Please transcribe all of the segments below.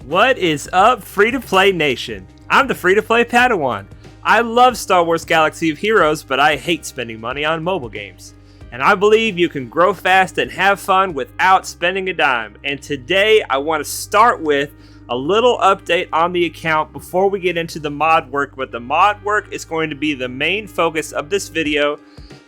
What is up, free-to-play nation? I'm the free-to-play Padawan. I love Star Wars Galaxy of Heroes, but I hate spending money on mobile games. And I believe you can grow fast and have fun without spending a dime. And today, I want to start with a little update on the account before we get into the mod work, but the mod work is going to be the main focus of this video.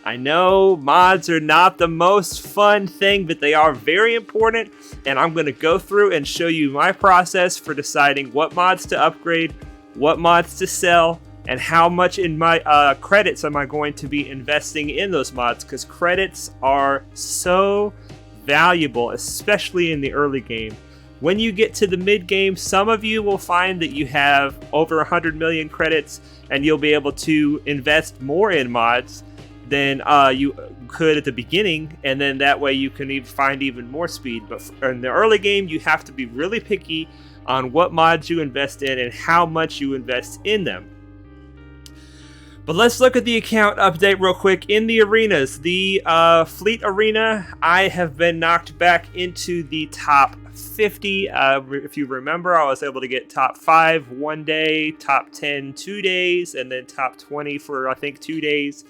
I know mods are not the most fun thing, but they are very important, and I'm going to go through and show you my process for deciding what mods to upgrade, what mods to sell, and how much in my credits am I going to be investing in those mods, because credits are so valuable, especially in the early game. When you get to the mid game, some of you will find that you have over 100 million credits, and you'll be able to invest more in mods than you could at the beginning, and then that way you can find even more speed. But in the early game, you have to be really picky on what mods you invest in and how much you invest in them. But let's look at the account update real quick. In the arenas, the fleet arena, I have been knocked back into the top 50. If you remember, I was able to get top 5 one day, top 10 2 days, and then top 20 for I think 2 days.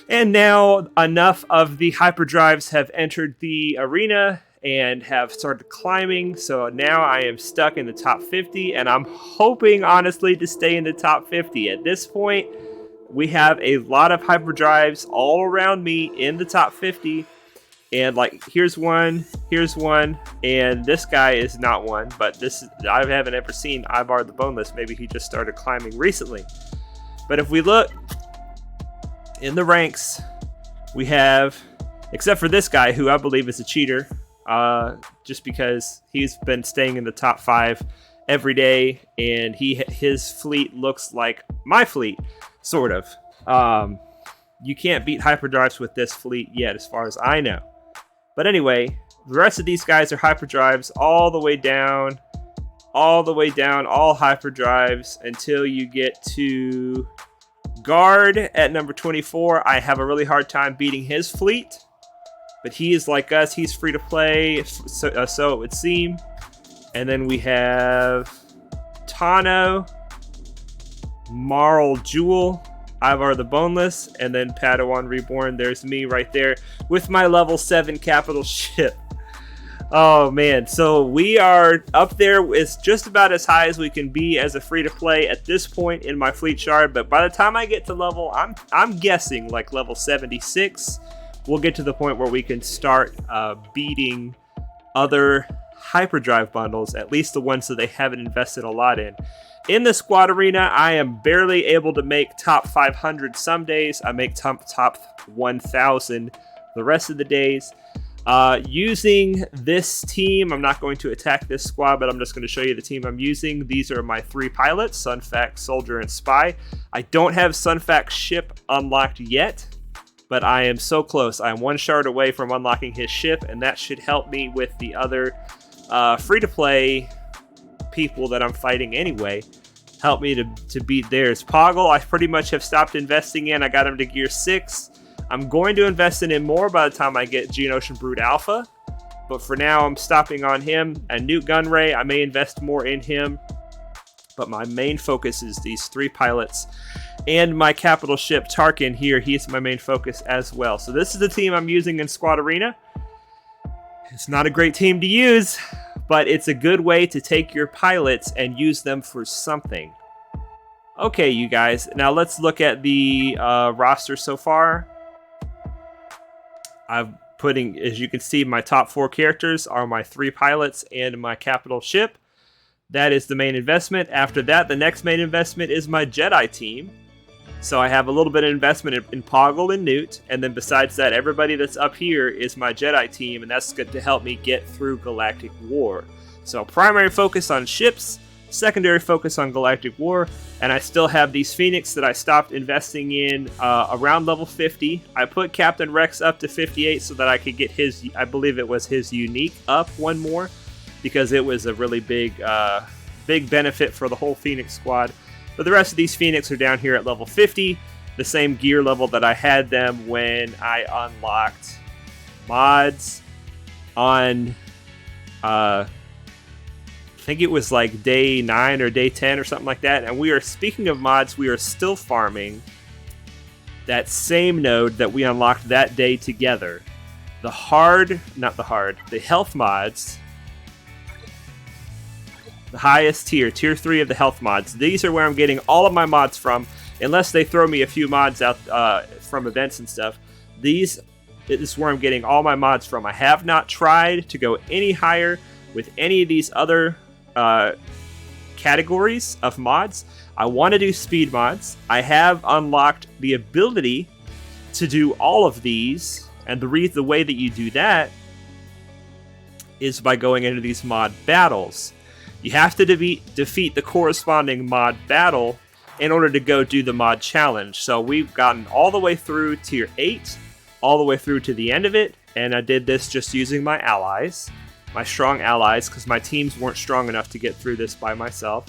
And now enough of the hyperdrives have entered the arena and have started climbing. So now I am stuck in the top 50, and I'm hoping honestly to stay in the top 50. At this point, we have a lot of hyperdrives all around me in the top 50. And like, here's one, and this guy is not one, but this I haven't ever seen Ivar the Boneless. Maybe he just started climbing recently. But if we look in the ranks, we have, except for this guy who I believe is a cheater, just because he's been staying in the top 5 every day, and his fleet looks like my fleet, sort of. You can't beat hyperdrives with this fleet yet, as far as I know. But anyway, the rest of these guys are hyperdrives all the way down, all hyperdrives until you get to Guard at number 24. I have a really hard time beating his fleet, but he is like us. He's free to play, so it would seem. And then we have Tano, Marl Jewel, Ivar the Boneless, and then Padawan Reborn. There's me right there with my level 7 capital ship. Oh man, so we are up there. It's just about as high as we can be as a free-to-play at this point in my fleet shard, but by the time I get to level, I'm guessing like level 76, we'll get to the point where we can start beating other hyperdrive bundles, at least the ones that they haven't invested a lot in. In the squad arena, I am barely able to make top 500 some days. I make top 1,000 the rest of the days. Using this team, I'm not going to attack this squad, but I'm just going to show you the team I'm using. These are my 3 pilots, Sunfac, Soldier, and Spy. I don't have Sunfac's ship unlocked yet, but I am so close. I am 1 shard away from unlocking his ship, and that should help me with the other free-to-play people that I'm fighting anyway. Help me to beat theirs. Poggle, I pretty much have stopped investing in. I got him to gear 6. I'm going to invest in him more by the time I get Geonosian Brood Alpha, but for now I'm stopping on him. And Newt Gunray, I may invest more in him, but my main focus is these 3 pilots and my capital ship Tarkin here. He's my main focus as well. So this is the team I'm using in Squad Arena. It's not a great team to use, but it's a good way to take your pilots and use them for something. Okay, you guys, now let's look at the roster so far. I'm putting, as you can see, my top 4 characters are my 3 pilots and my capital ship. That is the main investment. After that, the next main investment is my Jedi team. So I have a little bit of investment in Poggle and Newt, and then besides that, everybody that's up here is my Jedi team, and that's good to help me get through Galactic War. So primary focus on ships, secondary focus on Galactic War, and I still have these Phoenix that I stopped investing in around level 50. I put Captain Rex up to 58 so that I could get his, I believe it was his unique up 1 more, because it was a really big benefit for the whole Phoenix squad. But the rest of these Phoenix are down here at level 50, the same gear level that I had them when I unlocked mods on think it was like day 9 or day 10 or something like that. And we are, speaking of mods, we are still farming that same node that we unlocked that day together. The health mods. The highest tier, tier 3 of the health mods. These are where I'm getting all of my mods from, unless they throw me a few mods out from events and stuff. This is where I'm getting all my mods from. I have not tried to go any higher with any of these other categories of mods. I want to do speed mods. I have unlocked the ability to do all of these, and the way that you do that is by going into these mod battles. You have to defeat the corresponding mod battle in order to go do the mod challenge. So we've gotten all the way through tier 8, all the way through to the end of it, and I did this just using my allies, my strong allies, because my teams weren't strong enough to get through this by myself.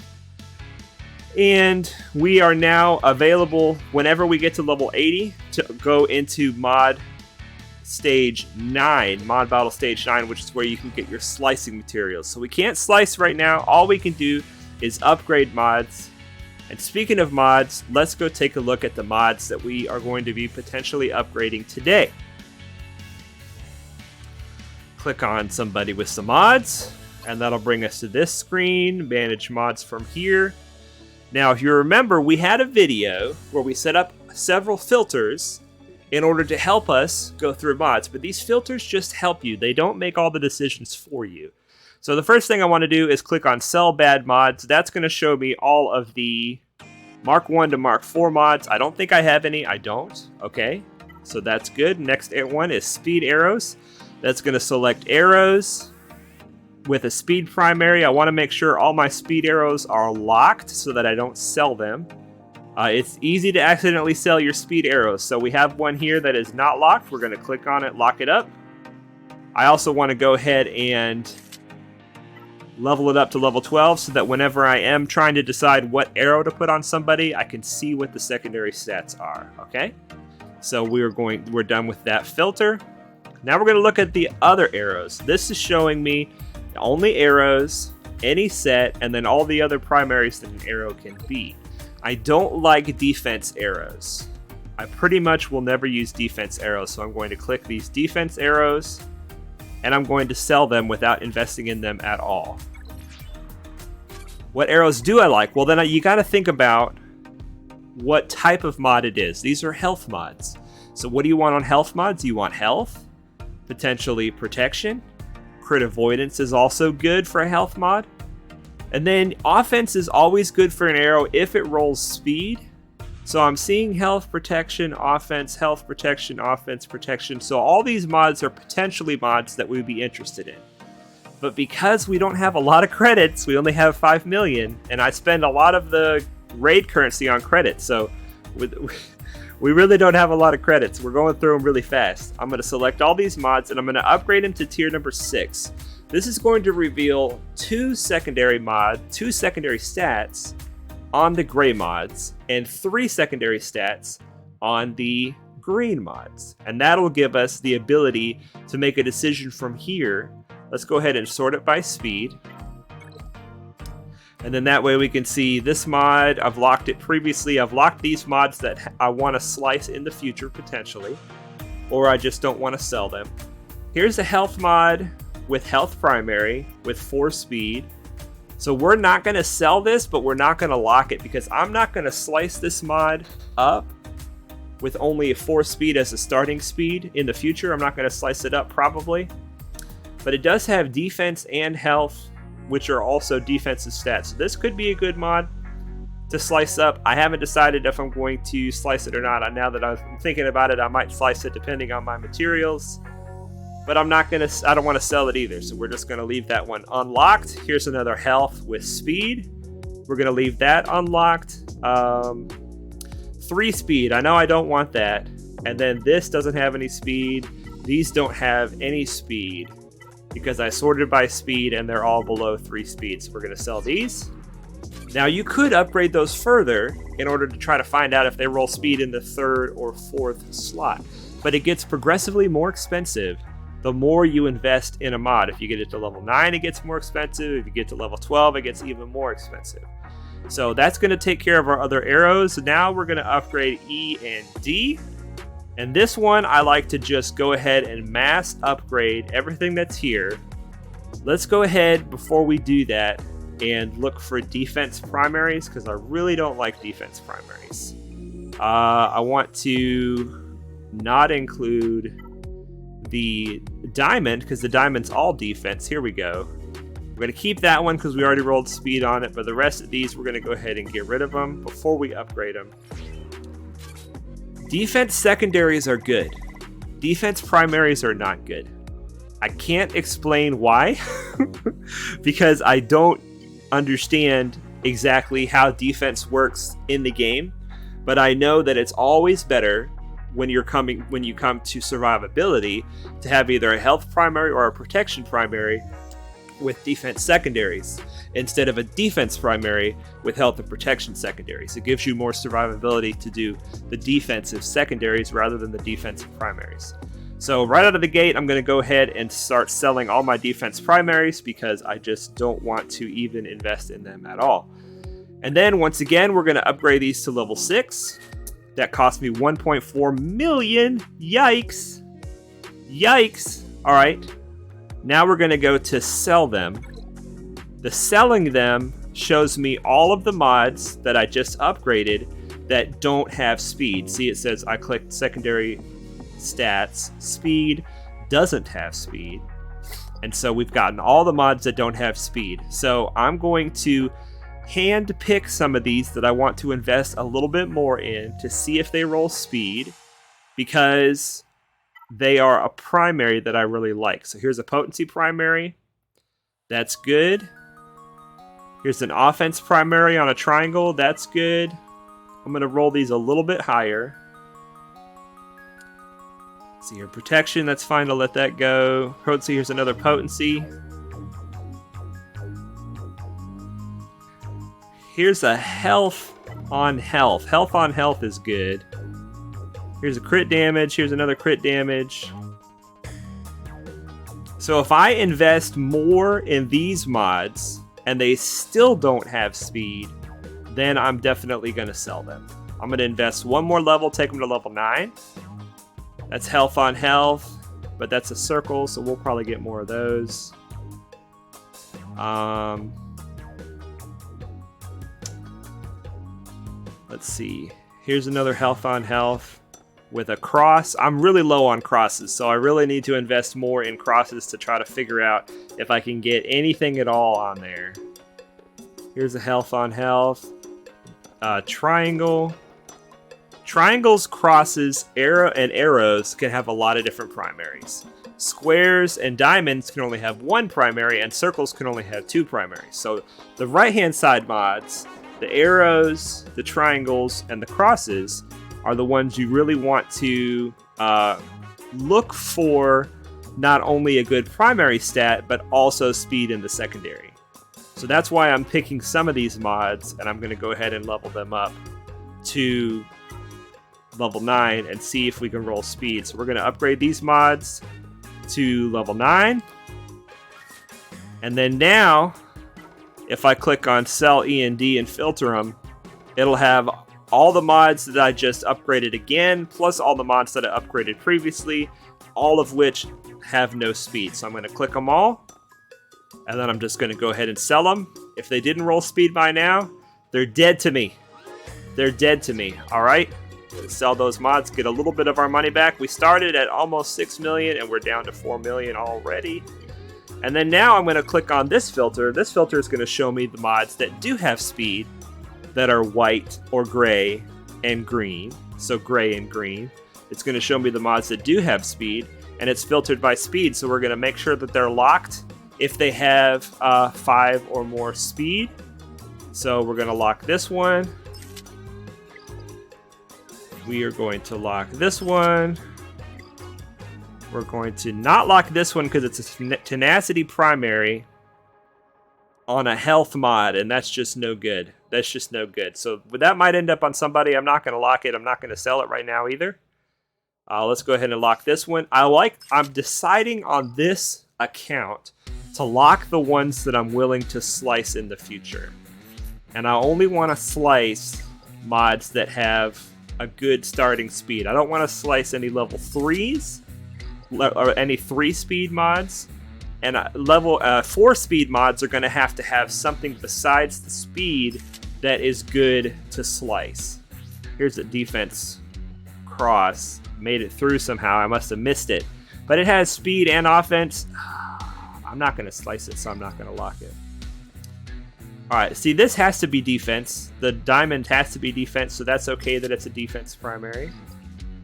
And we are now available whenever we get to level 80 to go into mod stage 9, mod battle stage 9, which is where you can get your slicing materials. So we can't slice right now. All we can do is upgrade mods. And speaking of mods, let's go take a look at the mods that we are going to be potentially upgrading today. Click on somebody with some mods, and that'll bring us to this screen. Manage mods from here. Now, if you remember, we had a video where we set up several filters in order to help us go through mods, but these filters just help you. They don't make all the decisions for you. So the first thing I want to do is click on Sell Bad Mods. That's going to show me all of the Mark 1 to Mark 4 mods. I don't think I have any. I don't. Okay, so that's good. Next one is Speed Arrows. That's going to select arrows with a speed primary. I want to make sure all my speed arrows are locked so that I don't sell them. It's easy to accidentally sell your speed arrows. So we have one here that is not locked. We're going to click on it, lock it up. I also want to go ahead and level it up to level 12 so that whenever I am trying to decide what arrow to put on somebody, I can see what the secondary stats are. Okay, so we're done with that filter. Now we're going to look at the other arrows. This is showing me only arrows, any set, and then all the other primaries that an arrow can be. I don't like defense arrows. I pretty much will never use defense arrows, so I'm going to click these defense arrows, and I'm going to sell them without investing in them at all. What arrows do I like? Well, then you got to think about what type of mod it is. These are health mods. So what do you want on health mods? You want health, potentially protection. Crit avoidance is also good for a health mod. And then offense is always good for an arrow if it rolls speed. So I'm seeing health, protection, offense, health, protection, offense, protection. So all these mods are potentially mods that we'd be interested in. But because we don't have a lot of credits, we only have 5 million, and I spend a lot of the raid currency on credits. So we really don't have a lot of credits. We're going through them really fast. I'm going to select all these mods, and I'm going to upgrade them to tier number 6. This is going to reveal 2 secondary stats on the gray mods and 3 secondary stats on the green mods. And that'll give us the ability to make a decision from here. Let's go ahead and sort it by speed. And then that way we can see this mod. I've locked it previously. I've locked these mods that I want to slice in the future potentially, or I just don't want to sell them. Here's a health mod with health primary with 4 speed. So we're not going to sell this, but we're not going to lock it because I'm not going to slice this mod up with only a 4 speed as a starting speed in the future. I'm not going to slice it up probably, but it does have defense and health, which are also defensive stats. So this could be a good mod to slice up. I haven't decided if I'm going to slice it or not. Now that I'm thinking about it, I might slice it depending on my materials. But I don't want to sell it either, so we're just going to leave that one unlocked. Here's another health with speed. We're going to leave that unlocked. 3 speed, I know I don't want that. And then this doesn't have any speed. These don't have any speed because I sorted by speed and they're all below 3 speeds. So we're going to sell these. Now you could upgrade those further in order to try to find out if they roll speed in the 3rd or 4th slot. But it gets progressively more expensive the more you invest in a mod. If you get it to level 9, it gets more expensive. If you get to level 12, it gets even more expensive. So that's going to take care of our other arrows. Now we're going to upgrade E and D. And this one, I like to just go ahead and mass upgrade everything that's here. Let's go ahead, before we do that, and look for defense primaries, because I really don't like defense primaries. I want to not include the diamond, because the diamond's all defense. Here we go. We're going to keep that one because we already rolled speed on it, but the rest of these we're going to go ahead and get rid of them before we upgrade them. Defense secondaries are good. Defense primaries are not good. I can't explain why, because I don't understand exactly how defense works in the game, but I know that it's always better when you come to survivability to have either a health primary or a protection primary with defense secondaries instead of a defense primary with health and protection secondaries. It gives you more survivability to do the defensive secondaries rather than the defensive primaries. So right out of the gate, I'm going to go ahead and start selling all my defense primaries because I just don't want to even invest in them at all. And then once again, we're going to upgrade these to level 6. That cost me 1.4 million. Yikes. Yikes. All right. Now we're going to go to sell them. The selling them shows me all of the mods that I just upgraded that don't have speed. See, it says I clicked secondary stats. Speed doesn't have speed. And so we've gotten all the mods that don't have speed. So I'm going to hand pick some of these that I want to invest a little bit more in to see if they roll speed, because they are a primary that I really like. So here's a potency primary. That's good. Here's an offense primary on a triangle. That's good. I'm going to roll these a little bit higher. See here, protection. That's fine to let that go. Potency. Here's another potency. Here's a health on health. Health on health is good. Here's a crit damage. Here's another crit damage. So if I invest more in these mods and they still don't have speed, then I'm definitely going to sell them. I'm going to invest one more level, take them to level 9. That's health on health, but that's a circle, so we'll probably get more of those. Let's see. Here's another health on health with a cross. I'm really low on crosses, so I really need to invest more in crosses to try to figure out if I can get anything at all on there. Here's a health on health. Triangle. Triangles, crosses, arrows can have a lot of different primaries. Squares and diamonds can only have one primary, and circles can only have 2 primaries. So the right-hand side mods, the arrows, the triangles, and the crosses are the ones you really want to look for not only a good primary stat, but also speed in the secondary. So that's why I'm picking some of these mods, and I'm going to go ahead and level them up to level 9 and see if we can roll speed. So we're going to upgrade these mods to level 9. And then now, if I click on sell E and D and filter them, it'll have all the mods that I just upgraded again, plus all the mods that I upgraded previously, all of which have no speed. So I'm going to click them all, and then I'm just going to go ahead and sell them. If they didn't roll speed by now, they're dead to me. They're dead to me. All right. Sell those mods, get a little bit of our money back. We started at almost 6 million and we're down to 4 million already. And then now I'm going to click on this filter. This filter is going to show me the mods that do have speed, that are white or gray and green. So gray and green. It's going to show me the mods that do have speed, and it's filtered by speed. So we're going to make sure that they're locked if they have 5 or more speed. So we're going to lock this one. We are going to lock this one. We're going to not lock this one because it's a tenacity primary on a health mod, and that's just no good. That's just no good. So that might end up on somebody. I'm not going to lock it. I'm not going to sell it right now either. Let's go ahead and lock this one. I'm deciding on this account to lock the ones that I'm willing to slice in the future. And I only want to slice mods that have a good starting speed. I don't want to slice any level 3s or any 3-speed mods. And level 4-speed mods are going to have something besides the speed that is good to slice. Here's a defense cross. Made it through somehow. I must have missed it. But it has speed and offense. I'm not going to slice it, so I'm not going to lock it. Alright, see, this has to be defense. The diamond has to be defense, so that's okay that it's a defense primary.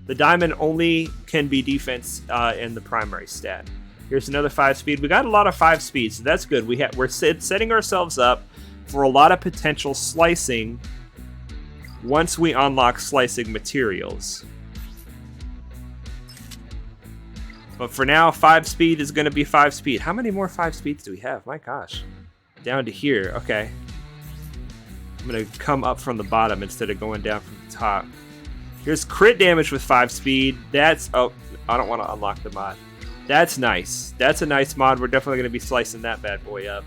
The diamond only can be defense in the primary stat. Here's another 5-speed. We got a lot of 5 speeds, so that's good. We're setting ourselves up for a lot of potential slicing once we unlock slicing materials. But for now, 5-speed is going to be 5-speed. How many more 5 speeds do we have? My gosh. Down to here. Okay. I'm going to come up from the bottom instead of going down from the top. Here's crit damage with 5-speed. Oh, I don't want to unlock the mod. That's nice. That's a nice mod. We're definitely going to be slicing that bad boy up.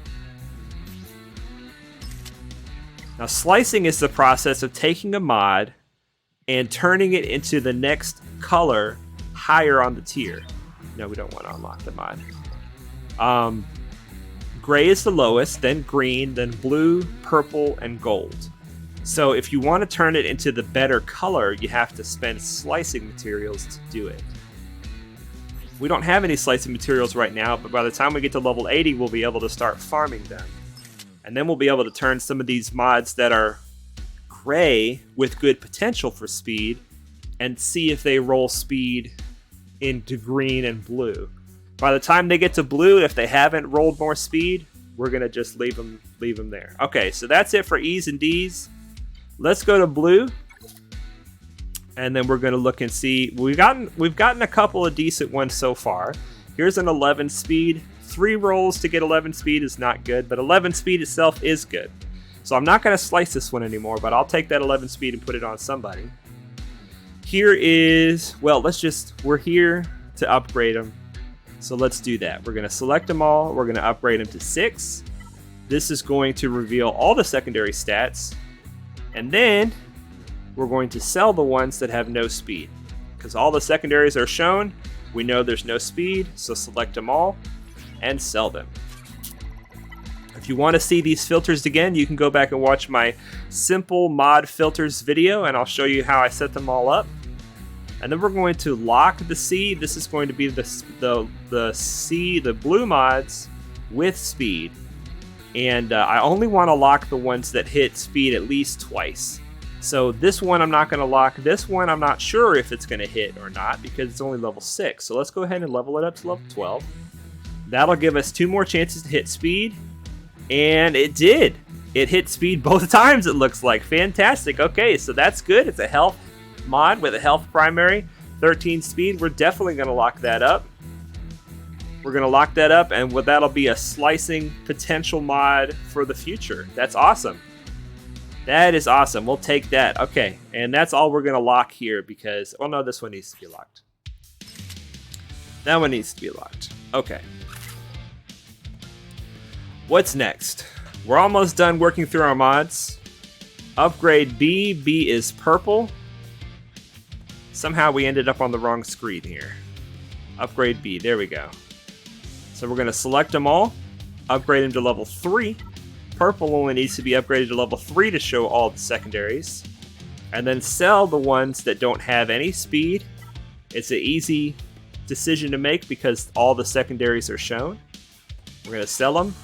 Now, slicing is the process of taking a mod and turning it into the next color higher on the tier. No, we don't want to unlock the mod. Gray is the lowest, then green, then blue, purple, and gold. So if you want to turn it into the better color, you have to spend slicing materials to do it. We don't have any slicing materials right now, but by the time we get to level 80, we'll be able to start farming them. And then we'll be able to turn some of these mods that are gray with good potential for speed and see if they roll speed into green and blue. By the time they get to blue, if they haven't rolled more speed, we're going to just leave them there. Okay, so that's it for E's and D's. Let's go to blue. And then we're going to look and see. We've gotten a couple of decent ones so far. Here's an 11 speed. 3 rolls to get 11 speed is not good, but 11 speed itself is good. So I'm not going to slice this one anymore, but I'll take that 11 speed and put it on somebody. Here is, well, we're here to upgrade them. So let's do that. We're going to select them all. We're going to upgrade them to 6. This is going to reveal all the secondary stats. And then we're going to sell the ones that have no speed. Because all the secondaries are shown, we know there's no speed, so select them all and sell them. If you want to see these filters again, you can go back and watch my simple mod filters video, and I'll show you how I set them all up. And then we're going to lock the C. This is going to be the blue mods with speed. And I only want to lock the ones that hit speed at least twice. So this one I'm not going to lock. This one I'm not sure if it's going to hit or not because it's only level 6. So let's go ahead and level it up to level 12. That'll give us 2 more chances to hit speed. And it did. It hit speed both times, it looks like. Fantastic. Okay, so that's good. It's a health mod with a health primary. 13 speed. We're definitely going to lock that up. We're going to lock that up, and that'll be a slicing potential mod for the future. That's awesome. That is awesome. We'll take that. Okay, and that's all we're going to lock here because... Oh, no, this one needs to be locked. That one needs to be locked. Okay. What's next? We're almost done working through our mods. Upgrade B. B is purple. Somehow we ended up on the wrong screen here. Upgrade B. There we go. So we're going to select them all. Upgrade them to level 3. Purple only needs to be upgraded to level 3 to show all the secondaries. And then sell the ones that don't have any speed. It's an easy decision to make because all the secondaries are shown. We're going to sell them.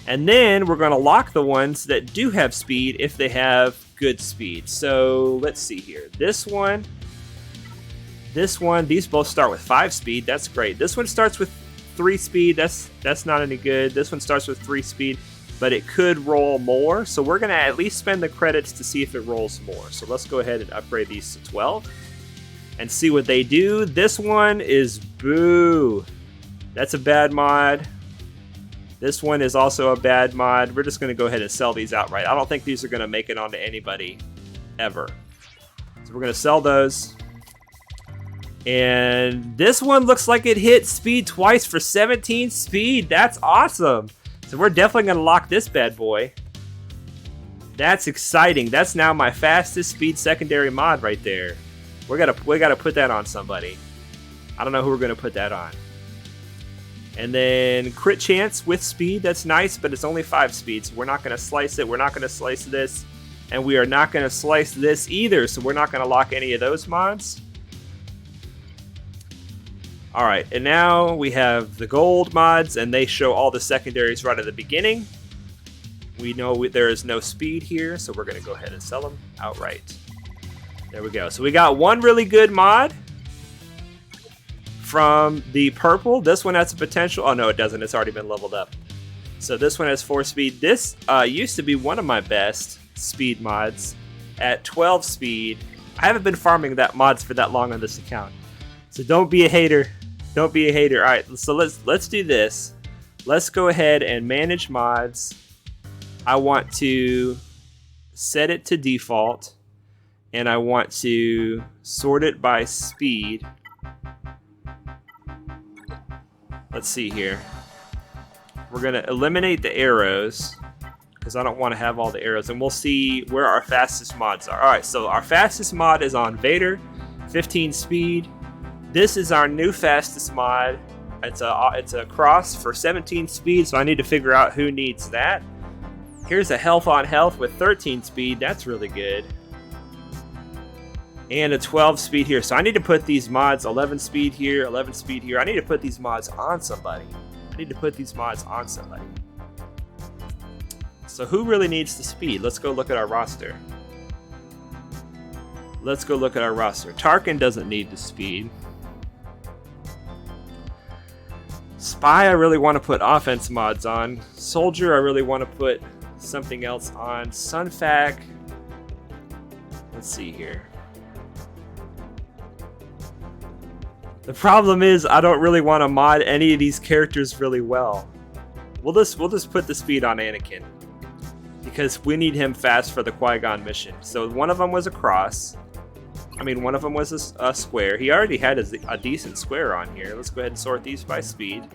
And then we're going to lock the ones that do have speed if they have good speed. So let's see here. This one, these both start with 5 speed. That's great. This one starts with 3 speed. That's not any good. This one starts with 3 speed, but it could roll more. So we're going to at least spend the credits to see if it rolls more. So let's go ahead and upgrade these to 12 and see what they do. This one is boo. That's a bad mod. This one is also a bad mod. We're just going to go ahead and sell these outright. I don't think these are going to make it onto anybody ever. So we're going to sell those. And this one looks like it hit speed twice for 17 speed. That's awesome. So we're definitely going to lock this bad boy. That's exciting. That's now my fastest speed secondary mod right there. We gotta put that on somebody. I don't know who we're going to put that on. And then crit chance with speed. That's nice, but it's only 5 speed. So we're not going to slice it. We're not going to slice this. And we are not going to slice this either. So we're not going to lock any of those mods. Alright, and now we have the gold mods, and they show all the secondaries right at the beginning. We know there is no speed here, so we're going to go ahead and sell them outright. There we go. So we got one really good mod from the purple. This one has a potential. Oh, no, it doesn't. It's already been leveled up. So this one has 4 speed. This used to be one of my best speed mods at 12 speed. I haven't been farming that mods for that long on this account. So don't be a hater. Don't be a hater. All right, so let's do this. Let's go ahead and manage mods. I want to set it to default, and I want to sort it by speed. Let's see here. We're going to eliminate the arrows because I don't want to have all the arrows, and we'll see where our fastest mods are. All right, so our fastest mod is on Vader, 15 speed. This is our new fastest mod. It's a cross for 17 speed, so I need to figure out who needs that. Here's a health on health with 13 speed. That's really good. And a 12 speed here. So I need to put these mods 11 speed here, 11 speed here. I need to put these mods on somebody. So who really needs the speed? Let's go look at our roster. Tarkin doesn't need the speed. Spy, I really want to put offense mods on. Soldier, I really want to put something else on. Sunfac. Let's see here. The problem is I don't really want to mod any of these characters really well. We'll just put the speed on Anakin because we need him fast for the Qui-Gon mission. So one of them was a cross. One of them was a square. He already had a decent square on here. Let's go ahead and sort these by speed.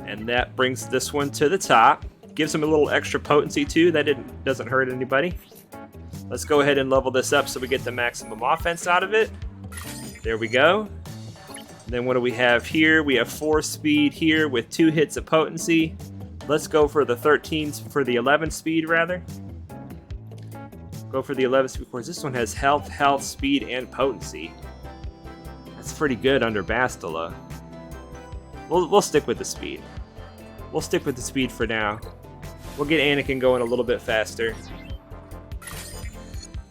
And that brings this one to the top. Gives him a little extra potency too. That doesn't hurt anybody. Let's go ahead and level this up so we get the maximum offense out of it. There we go. And then what do we have here? We have 4 speed here with 2 hits of potency. Let's go for the 11 speed rather. Go for the 11 speed. Of course, this one has health, speed, and potency. That's pretty good under Bastila. We'll stick with the speed. We'll stick with the speed for now. We'll get Anakin going a little bit faster.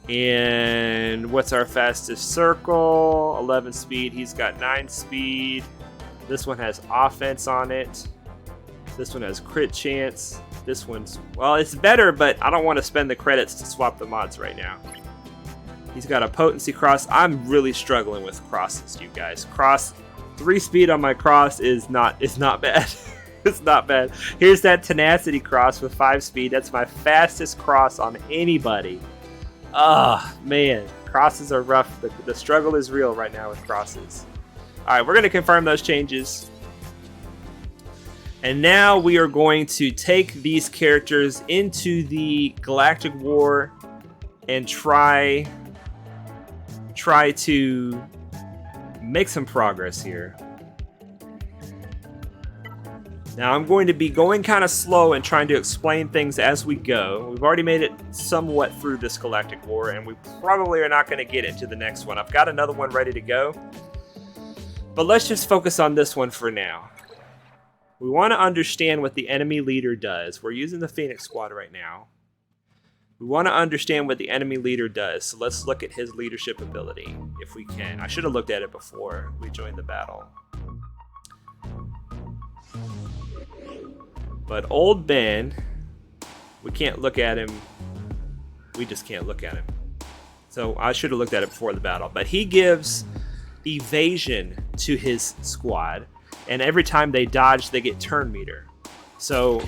And what's our fastest circle? 11 speed. He's got 9 speed. This one has offense on it. This one has crit chance. This one's, well, it's better, but I don't want to spend the credits to swap the mods right now. He's got a potency cross. I'm really struggling with crosses, you guys. 3 speed on my cross is not bad. It's not bad. Here's that tenacity cross with 5 speed. That's my fastest cross on anybody. Man, crosses are rough. The struggle is real right now with crosses. All right, we're going to confirm those changes. And now we are going to take these characters into the Galactic War and try to make some progress here. Now I'm going to be going kind of slow and trying to explain things as we go. We've already made it somewhat through this Galactic War, and we probably are not going to get into the next one. I've got another one ready to go, but let's just focus on this one for now. We want to understand what the enemy leader does. We're using the Phoenix Squad right now. We want to understand what the enemy leader does, so let's look at his leadership ability, if we can. I should have looked at it before we joined the battle. But old Ben, we can't look at him. We just can't look at him. So I should have looked at it before the battle. But he gives evasion to his squad, and every time they dodge, they get turn meter. So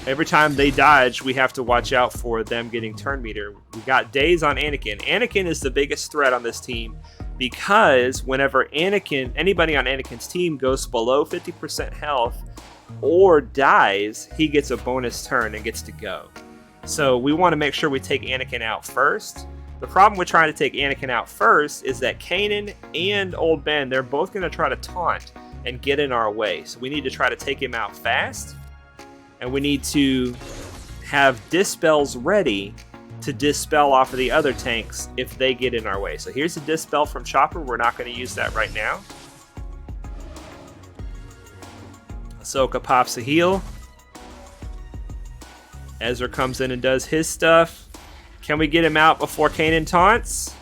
every time they dodge, we have to watch out for them getting turn meter. We got days on Anakin. Anakin is the biggest threat on this team. because whenever anybody on Anakin's team goes below 50% health or dies, he gets a bonus turn and gets to go. So we want to make sure we take Anakin out first. The problem with trying to take Anakin out first is that Kanan and Old Ben, they're both going to try to taunt and get in our way. So we need to try to take him out fast, and we need to have dispels ready to dispel off of the other tanks if they get in our way. So here's a dispel from Chopper. We're not going to use that right now. Ahsoka pops a heal. Ezra comes in and does his stuff. Can we get him out before Kanan taunts?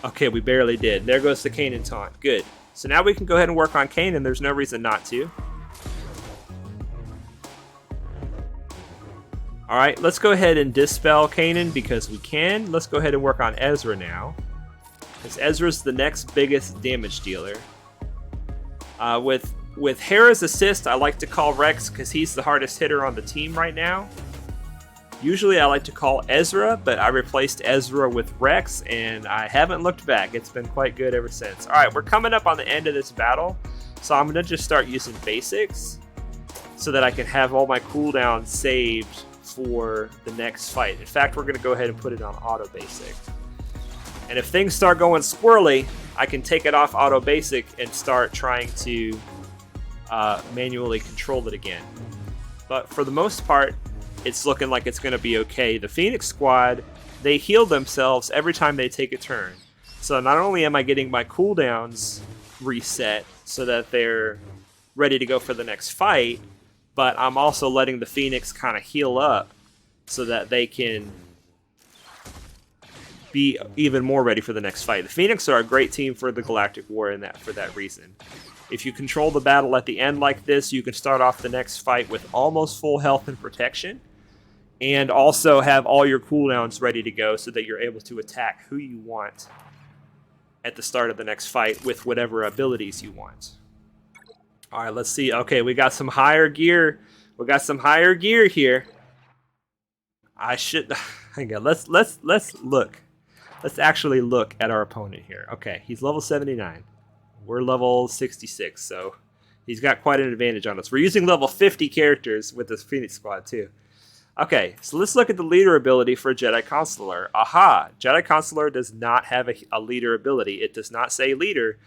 Okay, we barely did. There goes the Kanan taunt. Good. So now we can go ahead and work on Kanan. There's no reason not to. Alright, let's go ahead and dispel Kanan because we can. Let's go ahead and work on Ezra now, because Ezra's the next biggest damage dealer. With Hera's assist, I like to call Rex because he's the hardest hitter on the team right now. Usually I like to call Ezra, but I replaced Ezra with Rex, and I haven't looked back. It's been quite good ever since. Alright, we're coming up on the end of this battle, so I'm going to just start using basics so that I can have all my cooldowns saved for the next fight. In fact, we're going to go ahead and put it on auto basic. And if things start going squirrely, I can take it off auto basic and start trying to manually control it again. But for the most part, it's looking like it's going to be okay. The Phoenix squad, they heal themselves every time they take a turn. So not only am I getting my cooldowns reset so that they're ready to go for the next fight, but I'm also letting the Phoenix kind of heal up so that they can be even more ready for the next fight. The Phoenix are a great team for the Galactic War for that reason. If you control the battle at the end like this, you can start off the next fight with almost full health and protection, and also have all your cooldowns ready to go so that you're able to attack who you want at the start of the next fight with whatever abilities you want. All right, let's see. Okay, we got some higher gear. We got some higher gear here. I should hang on. Let's look. Let's actually look at our opponent here. Okay, he's level 79. We're level 66, so he's got quite an advantage on us. We're using level 50 characters with this Phoenix squad too. Okay, so let's look at the leader ability for Jedi Consular. Aha! Jedi Consular does not have a leader ability. It does not say leader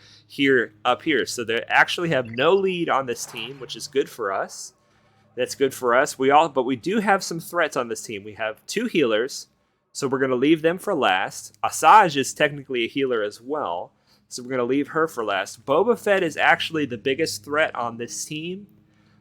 up here. So they actually have no lead on this team, which is good for us. That's good for us. But we do have some threats on this team. We have 2 healers, so we're going to leave them for last. Asajj is technically a healer as well, so we're going to leave her for last. Boba Fett is actually the biggest threat on this team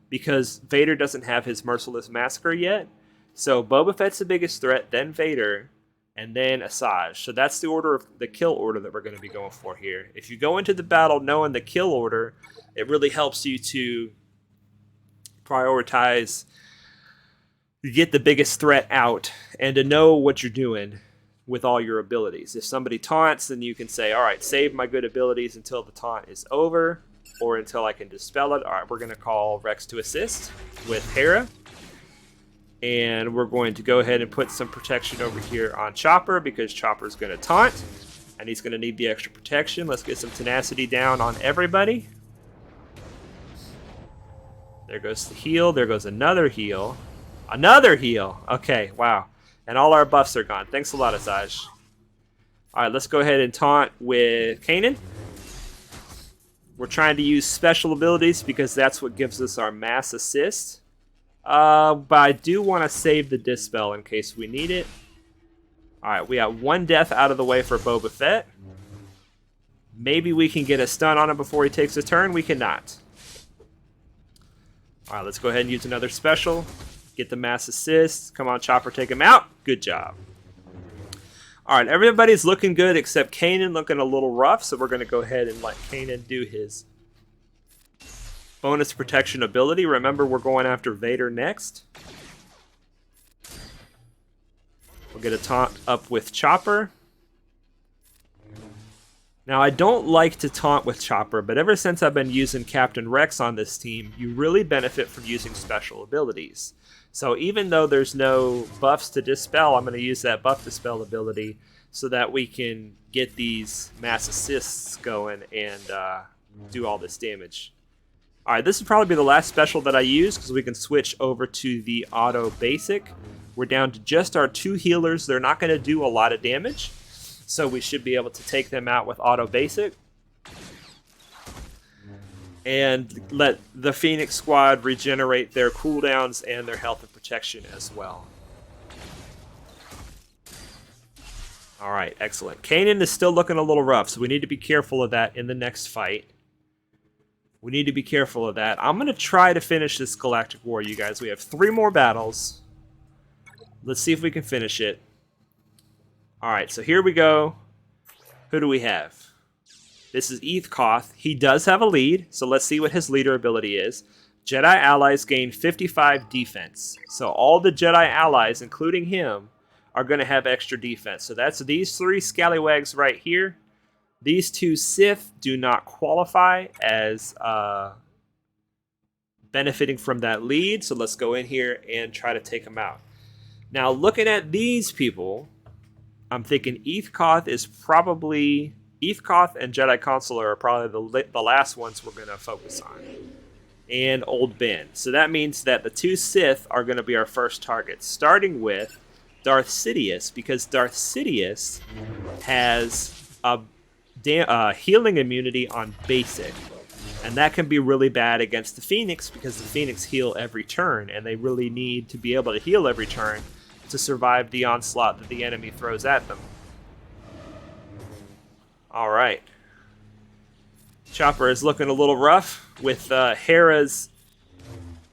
because Vader doesn't have his Merciless Massacre yet. So Boba Fett's the biggest threat, then Vader, and then Asajj. So that's the kill order that we're going to be going for here. If you go into the battle knowing the kill order, it really helps you to prioritize, to get the biggest threat out, and to know what you're doing with all your abilities. If somebody taunts, then you can say, all right, save my good abilities until the taunt is over, or until I can dispel it. All right, we're going to call Rex to assist with Hera. And we're going to go ahead and put some protection over here on Chopper because Chopper's going to taunt. And he's going to need the extra protection. Let's get some tenacity down on everybody. There goes the heal. There goes another heal. Another heal! Okay, wow. And all our buffs are gone. Thanks a lot, Asajj. Alright, let's go ahead and taunt with Kanan. We're trying to use special abilities because that's what gives us our mass assist. But I do want to save the dispel in case we need it. Alright, we got 1 death out of the way for Boba Fett. Maybe we can get a stun on him before he takes a turn. We cannot. Alright, let's go ahead and use another special. Get the mass assist. Come on, Chopper, take him out. Good job. Alright, everybody's looking good except Kanan looking a little rough, so we're going to go ahead and let Kanan do his bonus protection ability. Remember, we're going after Vader next. We'll get a taunt up with Chopper. Now, I don't like to taunt with Chopper, but ever since I've been using Captain Rex on this team, you really benefit from using special abilities. So even though there's no buffs to dispel, I'm going to use that buff dispel ability so that we can get these mass assists going and do all this damage. Alright, this would probably be the last special that I use because we can switch over to the auto basic. We're down to just our 2 healers. They're not going to do a lot of damage, so we should be able to take them out with auto basic. And let the Phoenix squad regenerate their cooldowns and their health and protection as well. Alright, excellent. Kanan is still looking a little rough, so we need to be careful of that in the next fight. We need to be careful of that. I'm going to try to finish this Galactic War, you guys. We have 3 more battles. Let's see if we can finish it. Alright, so here we go. Who do we have? This is Koth. He does have a lead, so let's see what his leader ability is. Jedi allies gain 55 defense. So all the Jedi allies, including him, are going to have extra defense. So that's these 3 scallywags right here. These 2 Sith do not qualify as benefiting from that lead. So let's go in here and try to take them out. Now, looking at these people, I'm thinking Koth is probably... Koth and Jedi Consular are probably the last ones we're going to focus on. And Old Ben. So that means that the 2 Sith are going to be our first targets, starting with Darth Sidious, because Darth Sidious has a healing immunity on basic. And that can be really bad against the Phoenix, because the Phoenix heal every turn, and they really need to be able to heal every turn to survive the onslaught that the enemy throws at them. Alright. Chopper is looking a little rough. With Hera's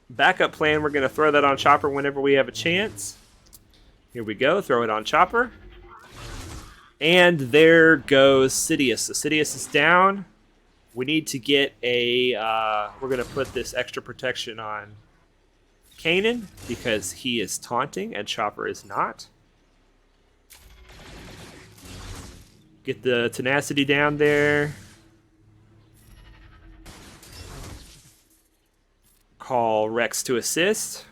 backup plan, we're going to throw that on Chopper whenever we have a chance. Here we go. Throw it on Chopper. And there goes Sidious. So Sidious is down. We need to get a... we're going to put this extra protection on Kanan because he is taunting and Chopper is not. Get the tenacity down there. Call Rex to assist.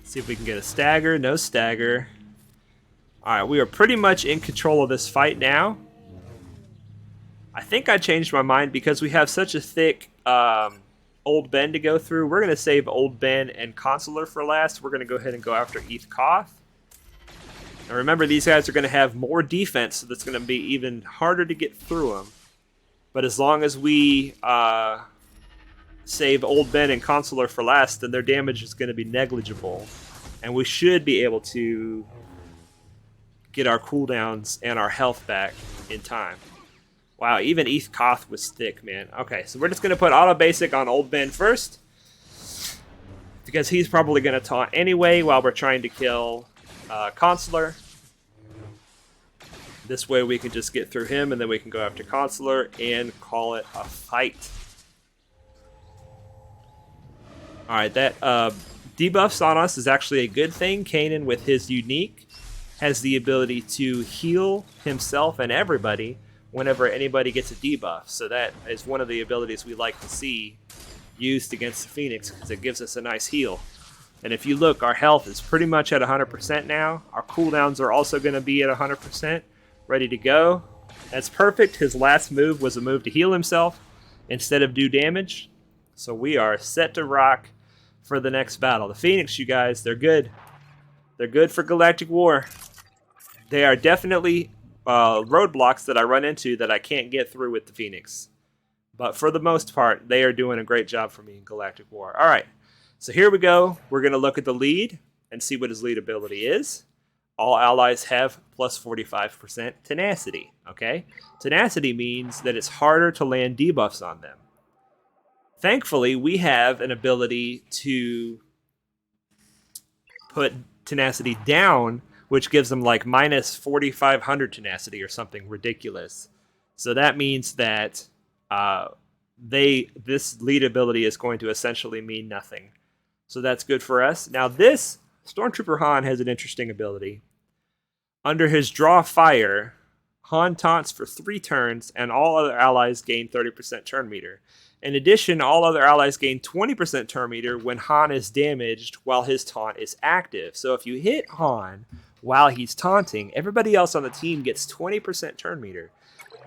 See if we can get a stagger. No stagger. Alright, we are pretty much in control of this fight now. I think I changed my mind because we have such a thick Old Ben to go through. We're going to save Old Ben and Consular for last. We're going to go ahead and go after Koth. Now remember, these guys are going to have more defense, so that's going to be even harder to get through them. But as long as we save Old Ben and Consular for last, then their damage is going to be negligible. And we should be able to get our cooldowns and our health back in time. Wow, even Koth was thick, man. Okay, so we're just going to put auto basic on Old Ben first, because he's probably going to taunt anyway while we're trying to kill Consular. This way we can just get through him, and then we can go after Consular and call it a fight. Alright, that debuffs on us is actually a good thing. Kanan, with his unique, has the ability to heal himself and everybody whenever anybody gets a debuff. So that is one of the abilities we like to see used against the Phoenix, because it gives us a nice heal. And if you look, our health is pretty much at 100% now. Our cooldowns are also going to be at 100%, ready to go. That's perfect. His last move was a move to heal himself instead of do damage. So we are set to rock for the next battle. The Phoenix, you guys, they're good. They're good for Galactic War. They are definitely roadblocks that I run into that I can't get through with the Phoenix. But for the most part, they are doing a great job for me in Galactic War. All right, so here we go. We're going to look at the lead and see what his lead ability is. All allies have plus 45% tenacity, okay? Tenacity means that it's harder to land debuffs on them. Thankfully, we have an ability to put tenacity down, which gives them like minus 4,500 tenacity or something ridiculous. So that means that this lead ability is going to essentially mean nothing. So that's good for us. Now this Stormtrooper Han has an interesting ability. Under his draw fire, Han taunts for 3 turns, and all other allies gain 30% turn meter. In addition, all other allies gain 20% turn meter when Han is damaged while his taunt is active. So if you hit Han while he's taunting, everybody else on the team gets 20% turn meter.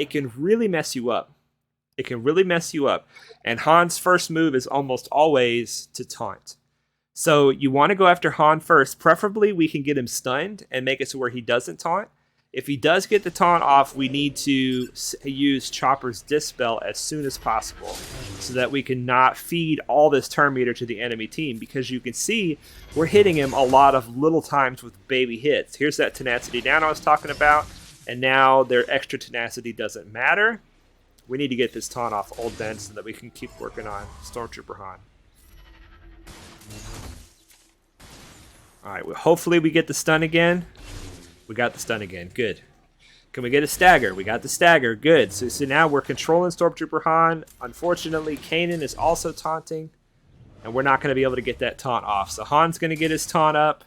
It can really mess you up. It can really mess you up. And Han's first move is almost always to taunt. So you want to go after Han first. Preferably we can get him stunned and make it to where he doesn't taunt. If he does get the taunt off, we need to use Chopper's Dispel as soon as possible so that we can not feed all this turn meter to the enemy team, because you can see we're hitting him a lot of little times with baby hits. Here's that tenacity down I was talking about, and now their extra tenacity doesn't matter. We need to get this taunt off Old Ben so that we can keep working on Stormtrooper Han. Alright, well, hopefully we get the stun again. We got the stun again. Good. Can we get a stagger? We got the stagger. Good. So now we're controlling Stormtrooper Han. Unfortunately, Kanan is also taunting, and we're not going to be able to get that taunt off. So Han's going to get his taunt up.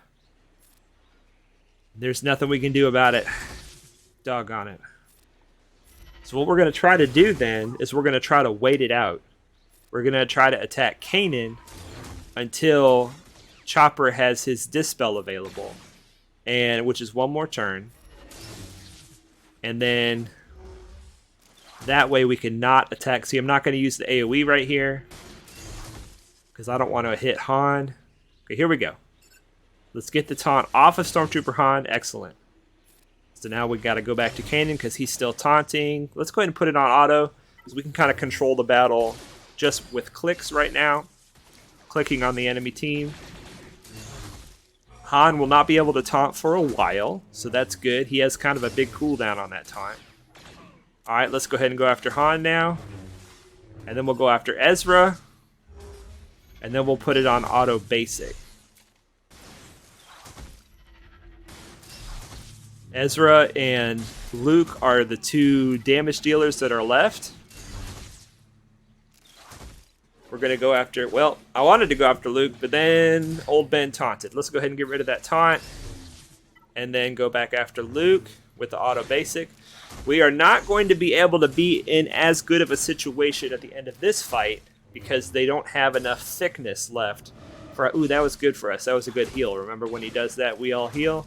There's nothing we can do about it. Doggone it. So what we're going to try to do then is we're going to try to wait it out. We're going to try to attack Kanan until Chopper has his Dispel available, and which is one more turn. And then that way we can not attack. See, I'm not going to use the AoE right here because I don't want to hit Han. Okay, here we go. Let's get the taunt off of Stormtrooper Han. Excellent. So now we got to go back to Kanan because he's still taunting. Let's go ahead and put it on auto because we can kind of control the battle just with clicks right now. Clicking on the enemy team. Han will not be able to taunt for a while, so that's good. He has kind of a big cooldown on that taunt. Alright, let's go ahead and go after Han now. And then we'll go after Ezra. And then we'll put it on auto basic. Ezra and Luke are the 2 damage dealers that are left. We're going to go after, well, I wanted to go after Luke, but then Old Ben taunted. Let's go ahead and get rid of that taunt. And then go back after Luke with the auto basic. We are not going to be able to be in as good of a situation at the end of this fight because they don't have enough thickness left. Ooh, that was good for us. That was a good heal. Remember when he does that, we all heal?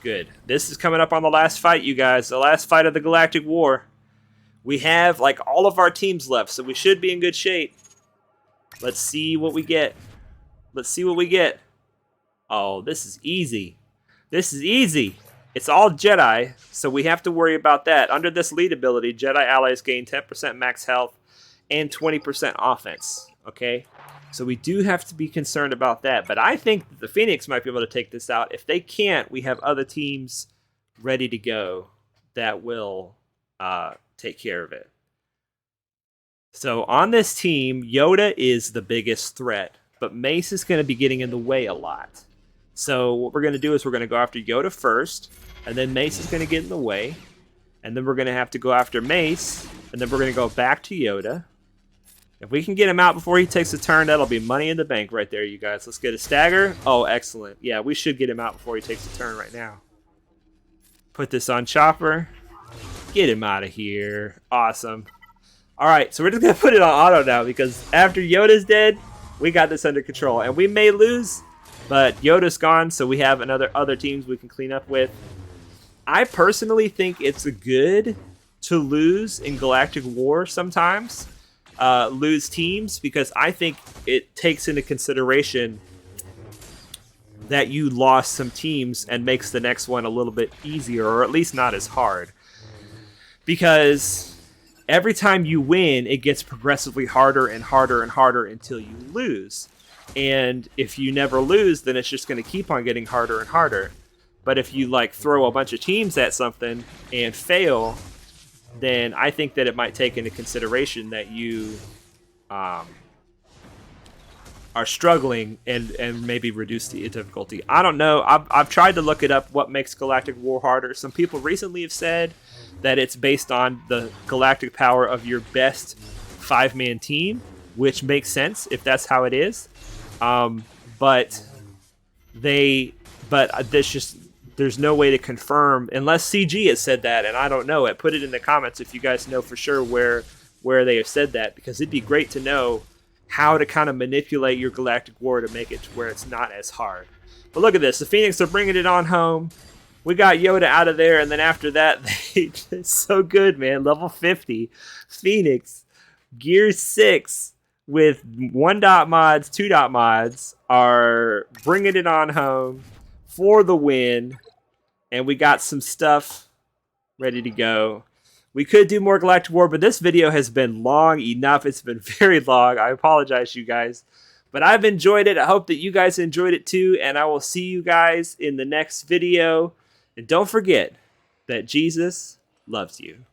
Good. This is coming up on the last fight, you guys. The last fight of the Galactic War. We have, like, all of our teams left, so we should be in good shape. Let's see what we get. Let's see what we get. Oh, this is easy. This is easy. It's all Jedi, so we have to worry about that. Under this lead ability, Jedi allies gain 10% max health and 20% offense. Okay? So we do have to be concerned about that. But I think that the Phoenix might be able to take this out. If they can't, we have other teams ready to go that will take care of it. So on this team, Yoda is the biggest threat, but Mace is going to be getting in the way a lot. So what we're going to do is we're going to go after Yoda first, and then Mace is going to get in the way, and then we're going to have to go after Mace, and then we're going to go back to Yoda. If we can get him out before he takes a turn, that'll be money in the bank right there, you guys. Let's get a stagger. Oh, excellent. Yeah, we should get him out before he takes a turn right now. Put this on Chopper. Get him out of here. Awesome. Alright, so we're just going to put it on auto now because after Yoda's dead, we got this under control. And we may lose, but Yoda's gone, so we have other teams we can clean up with. I personally think it's good to lose in Galactic War sometimes. Lose teams, because I think it takes into consideration that you lost some teams and makes the next one a little bit easier, or at least not as hard. Because every time you win, it gets progressively harder and harder and harder until you lose. And if you never lose, then it's just going to keep on getting harder and harder. But if you like throw a bunch of teams at something and fail, then I think that it might take into consideration that you are struggling and maybe reduce the difficulty. I don't know. I've tried to look it up, what makes Galactic War harder. Some people recently have said that it's based on the galactic power of your best 5-man team, which makes sense if that's how it is. But this just there's no way to confirm unless CG has said that, and I don't know it. Put it in the comments if you guys know for sure where they have said that, because it'd be great to know how to kind of manipulate your Galactic War to make it to where it's not as hard. But look at this. The Phoenix are bringing it on home. We got Yoda out of there, and then after that, it's so good, man. Level 50. Phoenix, Gear 6 with 1 dot mods, 2 dot mods are bringing it on home for the win. And we got some stuff ready to go. We could do more Galactic War, but this video has been long enough. It's been very long. I apologize, you guys. But I've enjoyed it. I hope that you guys enjoyed it too. And I will see you guys in the next video. And don't forget that Jesus loves you.